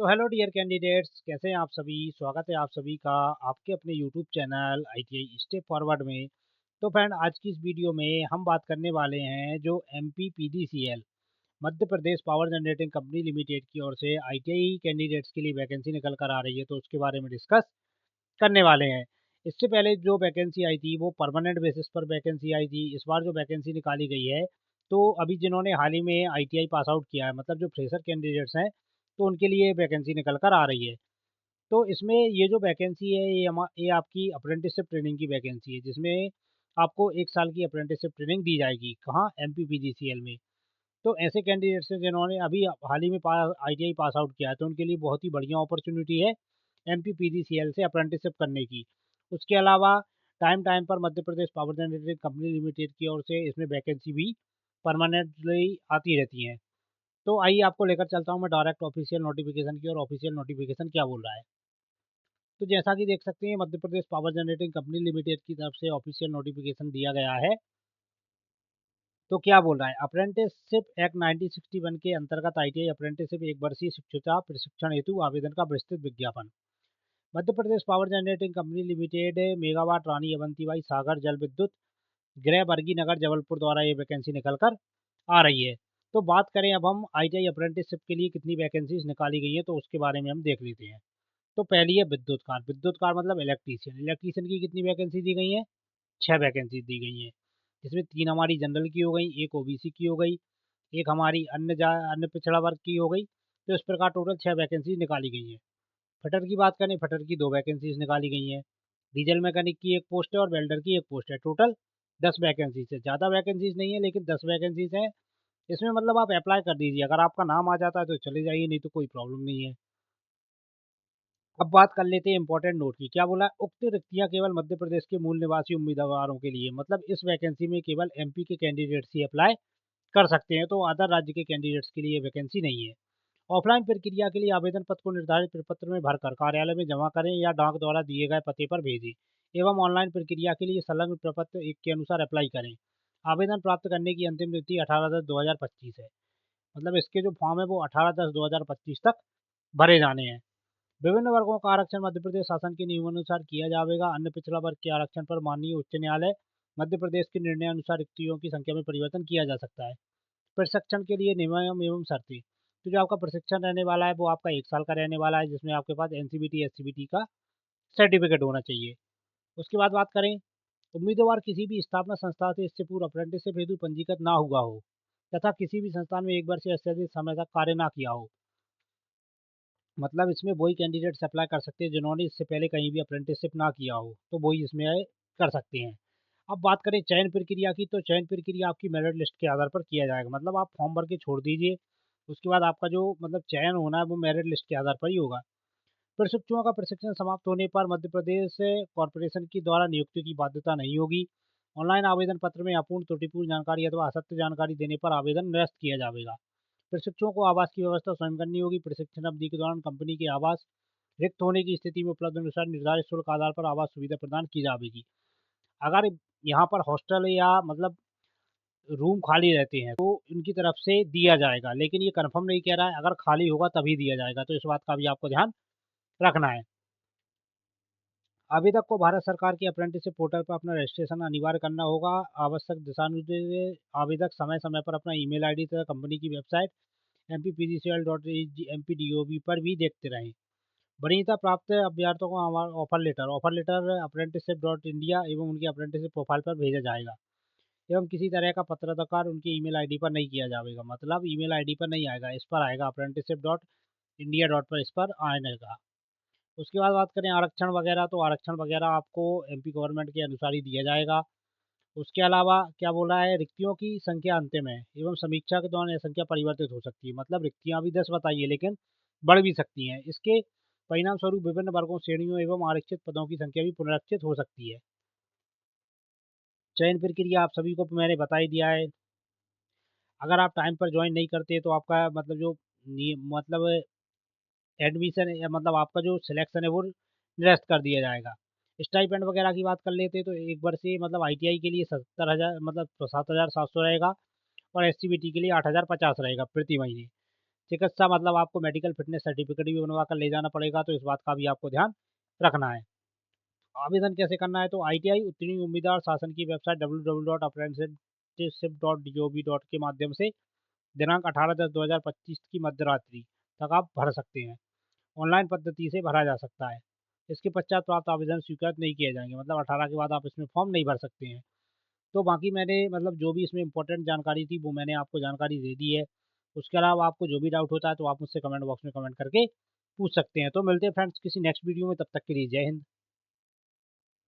तो hello dear candidates, कैसे हैं आप सभी। स्वागत है आप सभी का आपके अपने YouTube channel ITI step forward में। तो फ्रेंड, आज की इस वीडियो में हम बात करने वाले हैं जो एमपीपीडीसीएल मध्य Pradesh power generating company limited की ओर से आईटीआई कैंडिडेट्स के लिए वैकेंसी निकल कर आ रही है, तो उसके बारे में डिस्कस करने वाले हैं। इससे पहले जो वैकेंसी आई थी वो परमानेंट बेसिस पर वैकेंसी आई थी। इस बार जो वैकेंसी निकाली गई है, तो अभी जिन्होंने हाल ही में आईटीआई पास आउट किया है, मतलब जो फ्रेशर कैंडिडेट्स हैं, तो उनके लिए वैकेंसी निकल कर आ रही है। तो इसमें ये जो वैकेंसी है ये आपकी अप्रेंटिसशिप ट्रेनिंग की वैकेंसी है, जिसमें आपको 1 साल की अप्रेंटिसशिप ट्रेनिंग दी जाएगी। कहाँ? एमपीपीजीसीएल में। तो ऐसे कैंडिडेट्स हैं जिन्होंने अभी हाल ही में आईटीआई पास आउट किया है, तो उनके लिए बहुत ही बढ़िया अपॉर्चुनिटी है एमपीपीजीसीएल से अप्रेंटिसशिप करने की। उसके अलावा टाइम टाइम पर मध्य Pradesh power generating company limited की ओर से इसमें वैकेंसी भी परमानेंटली आती रहती हैं। तो आइए आपको लेकर चलता हूँ मैं डायरेक्ट ऑफिशियल नोटिफिकेशन की, और ऑफिशियल नोटिफिकेशन क्या बोल रहा है। तो जैसा कि देख सकते हैं, मध्य Pradesh power generating company limited की तरफ से ऑफिशियल नोटिफिकेशन दिया गया है। तो क्या बोल रहा है, अप्रेंटिसशिप एक्ट 1961 के अंतर्गत आईटीआई अप्रेंटिसशिप एक वर्षीय शिक्षुता प्रशिक्षण हेतु आवेदन का विस्तृत विज्ञापन। Madhya Pradesh power generating company limited megawatt Rani Avantibai Sagar जल विद्युत गृह बरगी नगर जबलपुर द्वारा ये वैकेंसी निकल कर आ रही है। तो बात करें अब हम आईटीआई अप्रेंटिसशिप के लिए कितनी वैकेंसीज निकाली गई हैं, तो उसके बारे में हम देख लेते हैं। तो पहली है विद्युत कार। विद्युत कार मतलब इलेक्ट्रीशियन। इलेक्ट्रीशियन की कितनी वैकेंसी दी गई है? 6 वैकेंसी दी गई हैं। जिसमें 3 हमारी जनरल की हो गई, 1 ओबीसी की हो गई, एक हमारी अन्य पिछड़ा वर्ग की हो गई। तो इस प्रकार टोटल 6 वैकेंसी निकाली गई हैं। फटर की बात करें, फटर की 2 वैकेंसीज निकाली गई हैं। डीजल मैकेनिक की 1 पोस्ट है और वेल्डर की 1 पोस्ट है। टोटल 10 वैकेंसीज है। ज़्यादा वैकेंसीज नहीं है, लेकिन 10 वैकेंसीज हैं। इसमें मतलब आप अप्लाई कर दीजिए। अगर आपका नाम आ जाता है तो चले जाइए, नहीं तो कोई प्रॉब्लम नहीं है। अब बात कर लेते हैं इंपॉर्टेंट नोट की। क्या बोला? उक्त रिक्तियां केवल मध्य प्रदेश के मूल निवासी उम्मीदवारों के लिए, मतलब इस वैकेंसी में केवल एमपी के कैंडिडेट्स ही अप्लाई कर सकते हैं, तो अदर राज्य के कैंडिडेट्स के लिए वैकेंसी नहीं है। ऑफलाइन प्रक्रिया के लिए आवेदन पत्र को निर्धारित प्रपत्र में भरकर कार्यालय में जमा करें या डाक द्वारा दिए गए पते पर भेजें, एवं ऑनलाइन प्रक्रिया के लिए संलग्न प्रपत्र 1 के अनुसार अप्लाई करें। आवेदन प्राप्त करने की अंतिम तिथि 18/10/2025 है। मतलब इसके जो फॉर्म है वो 18/10/2025 तक भरे जाने हैं। विभिन्न वर्गों का आरक्षण मध्य प्रदेश शासन के नियमानुसार किया जाएगा। अन्य पिछड़ा वर्ग के आरक्षण पर माननीय उच्च न्यायालय मध्य प्रदेश के निर्णय अनुसार रिक्तियों की संख्या में परिवर्तन किया जा सकता है। प्रशिक्षण के लिए नियम एवं शर्तें। तो जो आपका प्रशिक्षण रहने वाला है वो आपका 1 साल का रहने वाला है, जिसमें आपके पास एनसीबीटी एससीबीटी का सर्टिफिकेट होना चाहिए। उसके बाद बात करें, उम्मीदवार किसी भी स्थापना संस्था से इससे पूर्व अप्रेंटिसशिप हेतु पंजीकृत ना हुआ हो तथा किसी भी संस्थान में 1 वर्ष या इससे अधिक समय तक कार्य ना किया हो। मतलब इसमें वही कैंडिडेट्स अप्लाई कर सकते हैं जिन्होंने इससे पहले कहीं भी अप्रेंटिसशिप ना किया हो, तो वही इसमें कर सकते हैं। अब बात करें चयन प्रक्रिया की, तो चयन प्रक्रिया आपकी मेरिट लिस्ट के आधार पर किया जाएगा। मतलब आप फॉर्म भर के छोड़ दीजिए, उसके बाद आपका जो मतलब चयन होना है वो मेरिट लिस्ट के आधार पर ही होगा। प्रशिक्षुओं का प्रशिक्षण समाप्त होने पर मध्य प्रदेश कॉर्पोरेशन की द्वारा नियुक्ति की बाध्यता नहीं होगी। ऑनलाइन आवेदन पत्र में अपूर्ण त्रुटिपूर्ण जानकारी अथवा असत्य जानकारी देने पर आवेदन निरस्त किया जाएगा। प्रशिक्षुओं को आवास की व्यवस्था स्वयं करनी होगी। प्रशिक्षण अवधि के दौरान कंपनी के आवास रिक्त होने की स्थिति में उपलब्ध अनुसार निर्धारित शुल्क आधार पर आवास सुविधा प्रदान की जाएगी। अगर यहाँ पर हॉस्टल या मतलब रूम खाली रहते हैं तो इनकी तरफ से दिया जाएगा, लेकिन ये कंफर्म नहीं कह रहा है। अगर खाली होगा तभी दिया जाएगा, तो इस बात का भी आपको ध्यान रखना है। आवेदक को भारत सरकार के अप्रेंटिसशिप पोर्टल पर अपना रजिस्ट्रेशन अनिवार्य करना होगा। आवश्यक दिशानिर्देश आवेदक समय समय पर अपना ईमेल आईडी तथा कंपनी की वेबसाइट mpgcl.mp.gov पर भी देखते रहें। वरीयता प्राप्त अभ्यर्थियों को ऑफर लेटर अप्रेंटिसशिप.इंडिया एवं उनकी अप्रेंटिसशिप प्रोफाइल पर भेजा जाएगा, एवं किसी तरह का पत्राधिकार उनके ईमेल आईडी पर नहीं किया जाएगा। मतलब ईमेल आईडी पर नहीं आएगा, इस पर आएगा अप्रेंटिसशिप.इंडिया पर, इस पर आने का। उसके बाद बात करें आरक्षण वगैरह, तो आरक्षण वगैरह आपको एमपी गवर्नमेंट के अनुसार ही दिया जाएगा। उसके अलावा क्या बोला है, रिक्तियों की संख्या अंतिम है एवं समीक्षा के दौरान यह संख्या परिवर्तित हो सकती है। मतलब रिक्तियां अभी 10 बताइए, लेकिन बढ़ भी सकती हैं। इसके परिणाम स्वरूप विभिन्न वर्गों श्रेणियों एवं आरक्षित पदों की संख्या भी पुनरीक्षित हो सकती है। चयन प्रक्रिया आप सभी को मैंने बता ही दिया है। अगर आप टाइम पर ज्वाइन नहीं करते तो आपका मतलब जो मतलब एडमिशन या मतलब आपका जो सिलेक्शन है वो निरस्त कर दिया जाएगा। स्टाइपेंड वगैरह की बात कर लेते हैं, तो एक वर्षीय मतलब आईटीआई के लिए 70,000 मतलब 7,700 रहेगा, और एससीबीटी के लिए 8,050 रहेगा प्रति महीने। चिकित्सा मतलब आपको मेडिकल फिटनेस सर्टिफिकेट भी बनवा कर ले जाना पड़ेगा, तो इस बात का भी आपको ध्यान रखना है। आवेदन कैसे करना है? तो आईटीआई उत्तीर्ण उम्मीदवार शासन की वेबसाइट www.apprenticeship.gov.in के माध्यम से दिनांक 18/10/2025 की मध्यरात्रि तक आप भर सकते हैं। ऑनलाइन पद्धति से भरा जा सकता है। इसके पश्चात प्राप्त आवेदन स्वीकृत नहीं किए जाएंगे, मतलब 18 के बाद आप इसमें फॉर्म नहीं भर सकते हैं। तो बाकी मैंने मतलब जो भी इसमें इम्पोर्टेंट जानकारी थी वो मैंने आपको जानकारी दे दी है। उसके अलावा आपको जो भी डाउट होता है तो आप मुझसे कमेंट बॉक्स में कमेंट करके पूछ सकते हैं। तो मिलते हैं फ्रेंड्स किसी नेक्स्ट वीडियो में, तब तक के लिए जय हिंद।